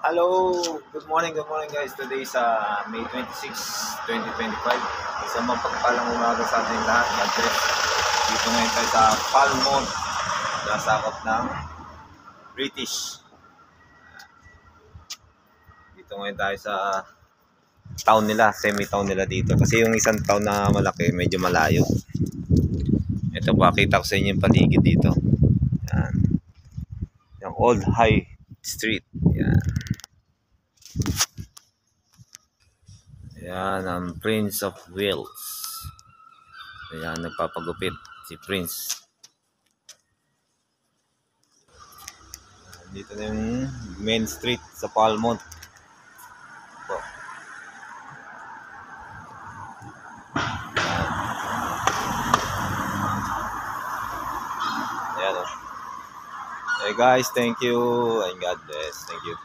Hello, good morning guys. Today is May 26, 2025. Isang mapagpalang umaga sa ating lahat. God bless. Dito ngayon tayo sa Palmont, nasakop ng British. Dito ngayon tayo sa town nila, semi-town nila dito. Kasi yung isang town na malaki, medyo malayo. Ito pakita ko sa inyo yung paligid dito. Yan. Yung Old High Street. Yan. Yan ang Prince of Wales. Ayan, nagpapagupit si Prince. Dito na yung main street sa Palmont. Ito. Ayan o. Hey guys, thank you and God bless. Thank you.